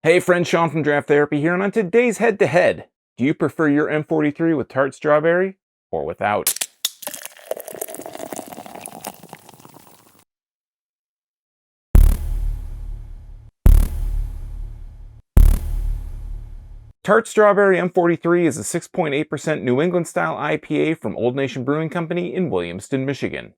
Hey friends, Sean from Draft Therapy here, and on today's head-to-head, do you prefer your M43 with Tart Strawberry or without? Tart Strawberry M43 is a 6.8% New England-style IPA from Old Nation Brewing Company in Williamston, Michigan.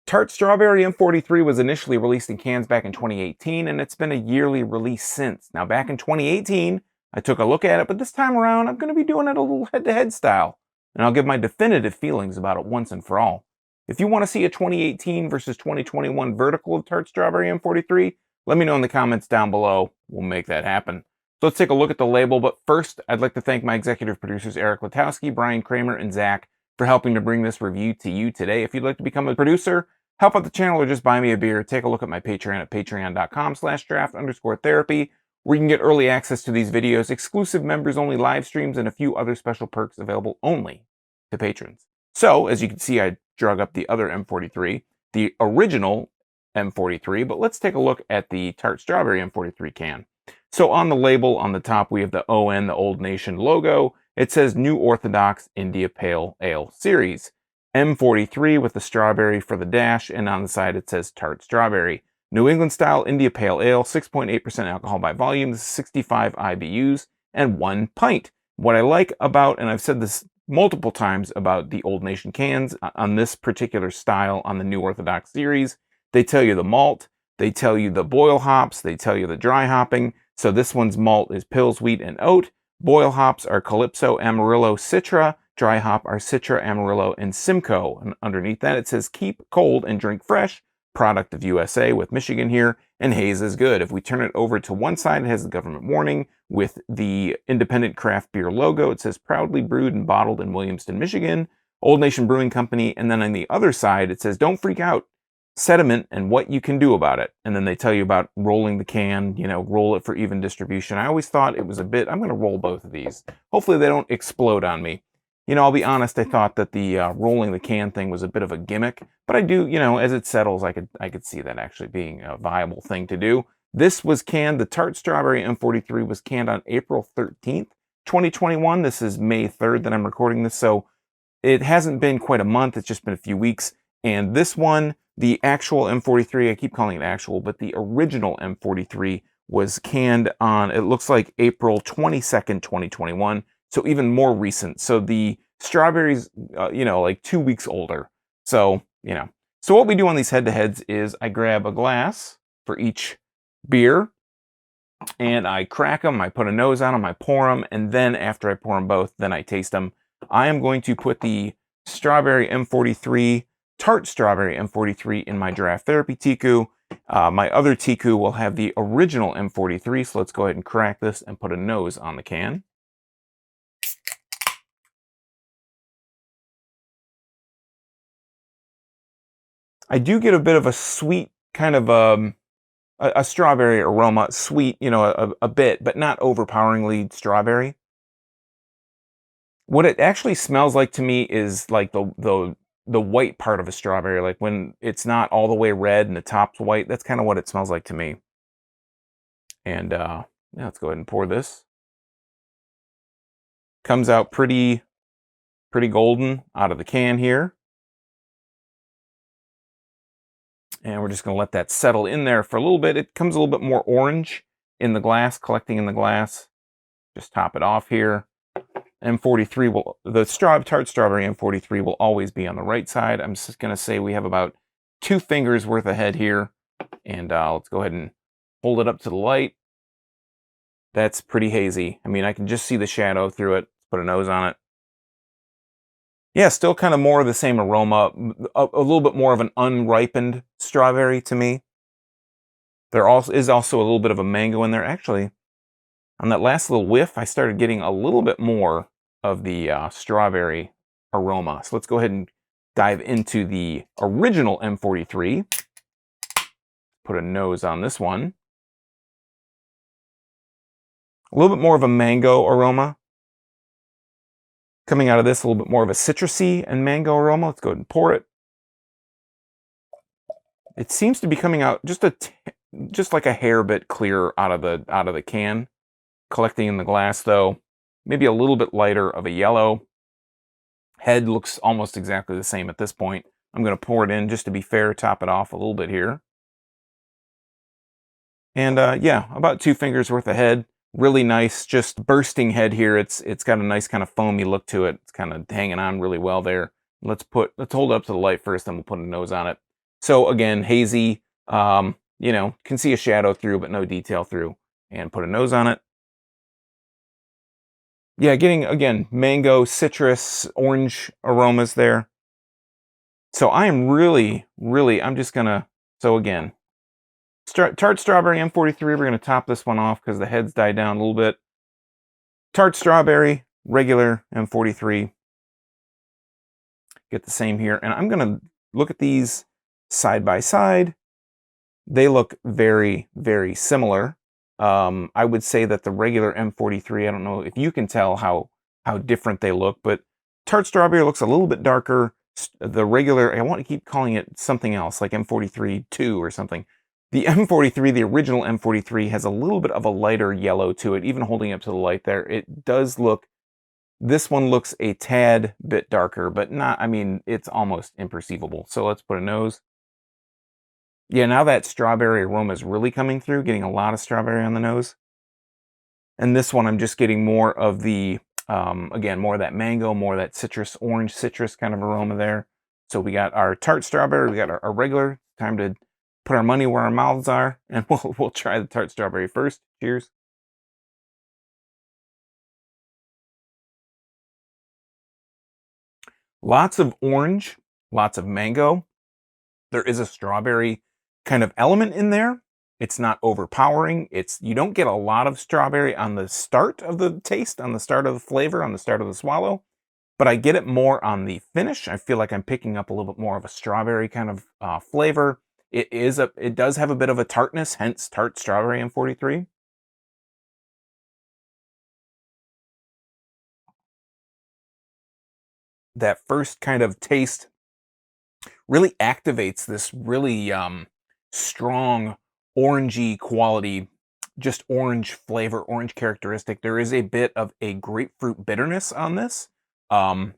Tart Strawberry M43 was initially released in cans back in 2018, and it's been a yearly release since. Now, back in 2018, I took a look at it, but this time around, I'm going to be doing it a little head-to-head style, and I'll give my definitive feelings about it once and for all. If you want to see a 2018 versus 2021 vertical of Tart Strawberry M43, let me know in the comments down below. We'll make that happen. So let's take a look at the label, but first, I'd like to thank my executive producers Eric Latowski, Brian Kramer, and Zach for helping to bring this review to you today. If you'd like to become a producer, help out the channel, or just buy me a beer, take a look at my Patreon at patreon.com/draft_therapy, where you can get early access to these videos, exclusive members-only live streams, and a few other special perks available only to patrons. So, as you can see, I drug up the other M43, the original M43, but let's take a look at the Tart Strawberry M43 can. So on the label on the top, we have the ON, the Old Nation logo. It says New Orthodox India Pale Ale Series. M43 with the strawberry for the dash, and on the side it says Tart Strawberry. New England style India Pale Ale, 6.8% alcohol by volume, 65 IBUs, and 1 pint. What I like about, and I've said this multiple times about the Old Nation cans on this particular style on the New Orthodox series, they tell you the malt, they tell you the boil hops, they tell you the dry hopping. So this one's malt is Pils, wheat, and oat. Boil hops are Calypso, Amarillo, Citra. Dry hop are Citra, Amarillo, and Simcoe. And underneath that it says keep cold and drink fresh. Product of USA with Michigan here. And haze is good. If we turn it over to one side, it has the government warning with the independent craft beer logo. It says proudly brewed and bottled in Williamston, Michigan. Old Nation Brewing Company. And then on the other side, it says don't freak out. Sediment and what you can do about it. And then they tell you about rolling the can, roll it for even distribution. I always thought it was a bit, I'm going to roll both of these. Hopefully they don't explode on me. I'll be honest, I thought that the rolling the can thing was a bit of a gimmick, but I do, as it settles, I could see that actually being a viable thing to do. This was canned, the Tart Strawberry M43 was canned on April 13th, 2021. This is May 3rd that I'm recording this, so it hasn't been quite a month, it's just been a few weeks. And this one, the actual M43, I keep calling it actual, but the original M43 was canned on, it looks like April 22nd, 2021. So even more recent. So the strawberries, like 2 weeks older. So, So what we do on these head-to-heads is I grab a glass for each beer, and I crack them, I put a nose on them, I pour them, and then after I pour them both, then I taste them. I am going to put the Strawberry M43, Tart Strawberry M43 in my Draft Therapy Tiku. My other Tiku will have the original M43, so let's go ahead and crack this and put a nose on the can. I do get a bit of a sweet kind of a strawberry aroma, sweet, a bit, but not overpoweringly strawberry. What it actually smells like to me is like the white part of a strawberry, like when it's not all the way red and the top's white. That's kind of what it smells like to me. And yeah, let's go ahead and pour this. Comes out pretty golden out of the can here. And we're just going to let that settle in there for a little bit. It comes a little bit more orange in the glass, collecting in the glass. Just top it off here. M43 the Tart Strawberry M43 will always be on the right side. I'm just going to say we have about 2 fingers worth of head here. And let's go ahead and hold it up to the light. That's pretty hazy. I mean, I can just see the shadow through it. Put a nose on it. Yeah, still kind of more of the same aroma, a little bit more of an unripened strawberry to me. There is also a little bit of a mango in there. Actually, on that last little whiff, I started getting a little bit more of the strawberry aroma. So let's go ahead and dive into the original M43. Put a nose on this one. A little bit more of a mango aroma. Coming out of this, a little bit more of a citrusy and mango aroma. Let's go ahead and pour it. It seems to be coming out just just like a hair bit clearer out of the can. Collecting in the glass though, maybe a little bit lighter of a yellow. Head looks almost exactly the same at this point. I'm going to pour it in just to be fair, top it off a little bit here. And yeah, about 2 fingers worth of head. Really nice, just bursting head here. It's got a nice kind of foamy look to it. It's kind of hanging on really well there. Let's hold it up to the light first, then we'll put a nose on it. So again, hazy, you know, can see a shadow through, but no detail through. And put a nose on it. Yeah, getting, again, mango, citrus, orange aromas there. So I am really, I'm just gonna, so again, Tart Strawberry M-43, we're gonna top this one off because the heads died down a little bit. Tart Strawberry, regular M-43. Get the same here. And I'm gonna look at these side by side. They look very, very similar. I would say that the regular M-43, I don't know if you can tell how different they look, but Tart Strawberry looks a little bit darker. The regular, I want to keep calling it something else, like M-43 2 or something. The M-43, the original M-43, has a little bit of a lighter yellow to it, even holding up to the light there. It does look, this one looks a tad bit darker, but not, I mean, it's almost imperceivable. So let's put a nose. Yeah, now that strawberry aroma is really coming through, getting a lot of strawberry on the nose. And this one, I'm just getting more of the, again, more of that mango, more of that citrus, orange citrus kind of aroma there. So we got our Tart Strawberry, we got our regular. Time to put our money where our mouths are, and we'll try the Tart Strawberry first. Cheers. Lots of orange, lots of mango. There is a strawberry kind of element in there. It's not overpowering. You don't get a lot of strawberry on the start of the taste, on the start of the flavor, on the start of the swallow, but I get it more on the finish. I feel like I'm picking up a little bit more of a strawberry kind of flavor. It does have a bit of a tartness, hence Tart Strawberry M-43. That first kind of taste really activates this really strong orangey quality, just orange flavor, orange characteristic. There is a bit of a grapefruit bitterness on this. Again,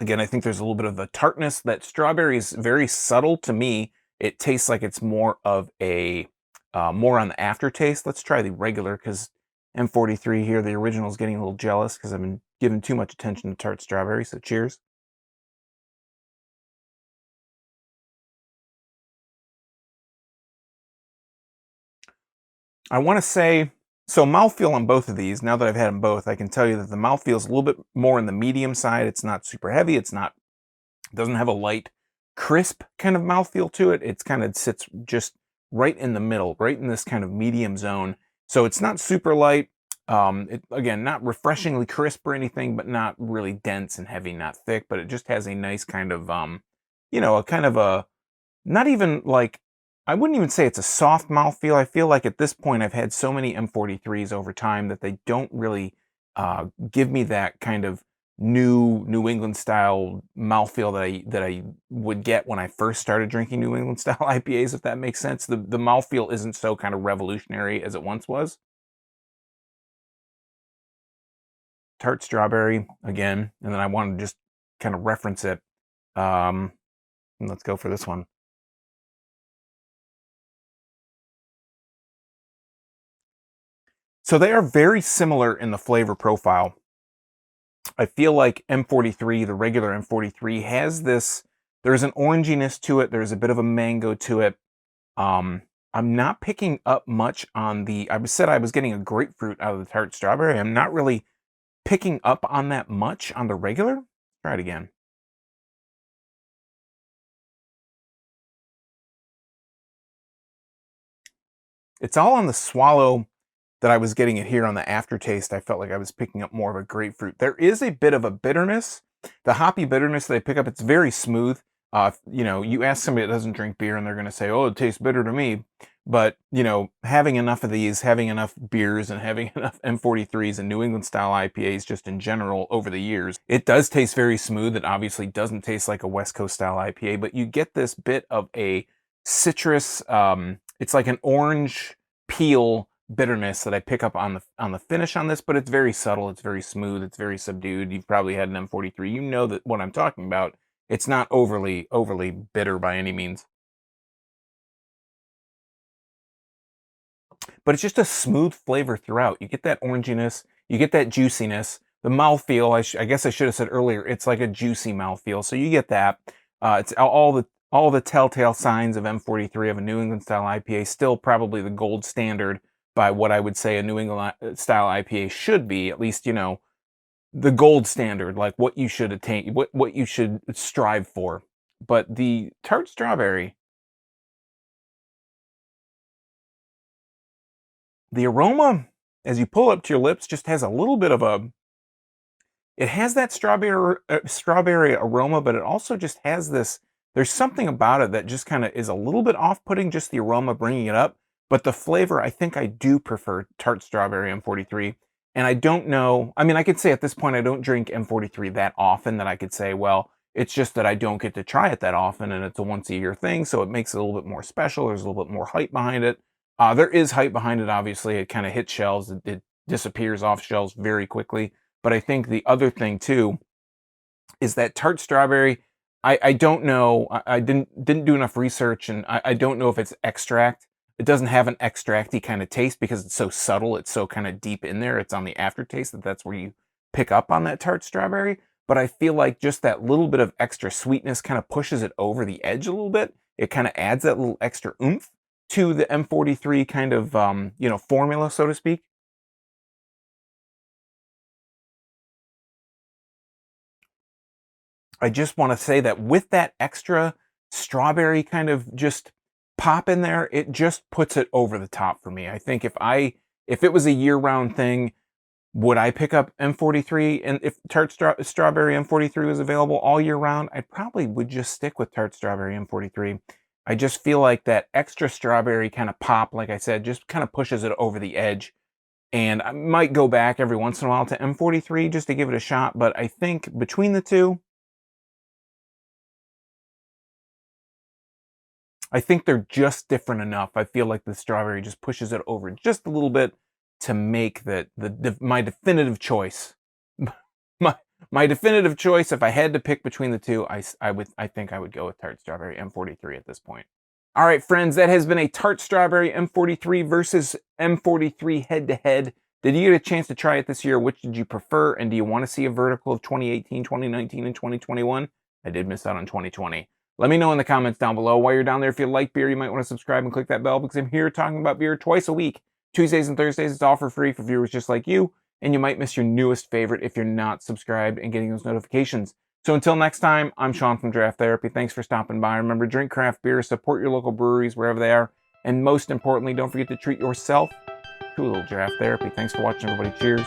I think there's a little bit of a tartness. That strawberry is very subtle to me. It tastes like it's more of a, more on the aftertaste. Let's try the regular because M-43 here, the original, is getting a little jealous because I've been giving too much attention to Tart Strawberry, so cheers. I want to say, so mouthfeel on both of these, now that I've had them both, I can tell you that the mouthfeel is a little bit more in the medium side. It's not super heavy. It doesn't have a light, crisp kind of mouthfeel to it. It's kind of sits just right in the middle, right in this kind of medium zone. So it's not super light. Again, not refreshingly crisp or anything, but not really dense and heavy, not thick, but it just has a nice kind of, you know, a kind of a, not even like, I wouldn't even say it's a soft mouthfeel. I feel like at this point I've had so many M-43s over time that they don't really give me that kind of New England style mouthfeel that I would get when I first started drinking New England style IPAs, if that makes sense. The mouthfeel isn't so kind of revolutionary as it once was. Tart Strawberry again, and then I wanted to just kind of reference it. And let's go for this one. So they are very similar in the flavor profile. I feel like M-43, the regular M-43, has this, there's an oranginess to it, there's a bit of a mango to it. I'm not picking up much on I said I was getting a grapefruit out of the Tart Strawberry. I'm not really picking up on that much on the regular. Try it again. It's all on the swallow that I was getting it here on the aftertaste. I felt like I was picking up more of a grapefruit. There is a bit of a bitterness. The hoppy bitterness that I pick up, it's very smooth. You know, you ask somebody that doesn't drink beer and they're going to say, oh, it tastes bitter to me. But, you know, having enough of these, having enough beers and having enough M-43s and New England style IPAs just in general over the years, it does taste very smooth. It obviously doesn't taste like a West Coast style IPA, but you get this bit of a citrus, it's like an orange peel bitterness that I pick up on the finish on this, but it's very subtle, it's very smooth, it's very subdued. You've probably had an M43. You know that what I'm talking about. It's not overly bitter by any means. But it's just a smooth flavor throughout. You get that oranginess, you get that juiciness. The mouthfeel, I guess I should have said earlier, it's like a juicy mouthfeel. So you get that. It's all the telltale signs of M43 of a New England style IPA. Still probably the gold standard by what I would say a New England style IPA should be. At least, you know, the gold standard, like what you should attain, what you should strive for. But the Tart Strawberry, the aroma, as you pull up to your lips, just has a little bit of a, it has that strawberry aroma, but it also just has this, there's something about it that just kind of is a little bit off-putting, just the aroma bringing it up. But the flavor, I think I do prefer Tart Strawberry M43. And I don't know, I mean, I could say at this point, I don't drink M43 that often that I could say, well, it's just that I don't get to try it that often and it's a once a year thing. So it makes it a little bit more special. There's a little bit more hype behind it. There is hype behind it, obviously. It kind of hits shelves. It disappears off shelves very quickly. But I think the other thing, too, is that Tart Strawberry, I don't know. I didn't do enough research, and I don't know if it's extract. It doesn't have an extracty kind of taste because it's so subtle. It's so kind of deep in there. It's on the aftertaste that's where you pick up on that Tart Strawberry. But I feel like just that little bit of extra sweetness kind of pushes it over the edge a little bit. It kind of adds that little extra oomph to the M43 kind of, formula, so to speak. I just want to say that with that extra strawberry kind of just pop in there, it just puts it over the top for me. I think if it was a year-round thing, would I pick up M43? And if Tart Strawberry M43 was available all year round, I probably would just stick with Tart Strawberry M43. I just feel like that extra strawberry kind of pop, like I said, just kind of pushes it over the edge. And I might go back every once in a while to M43 just to give it a shot. But I think between the two, I think they're just different enough. I feel like the strawberry just pushes it over just a little bit to make my definitive choice. my definitive choice, if I had to pick between the two, I think I would go with Tart Strawberry M43 at this point. All right, friends, that has been a Tart Strawberry M43 versus M43 head-to-head. Did you get a chance to try it this year? Which did you prefer? And do you want to see a vertical of 2018, 2019, and 2021? I did miss out on 2020. Let me know in the comments down below. While you're down there, if you like beer, you might want to subscribe and click that bell because I'm here talking about beer twice a week. Tuesdays and Thursdays, it's all for free for viewers just like you. And you might miss your newest favorite if you're not subscribed and getting those notifications. So until next time, I'm Sean from Draft Therapy. Thanks for stopping by. Remember, drink craft beer, support your local breweries wherever they are. And most importantly, don't forget to treat yourself to a little draft therapy. Thanks for watching, everybody. Cheers.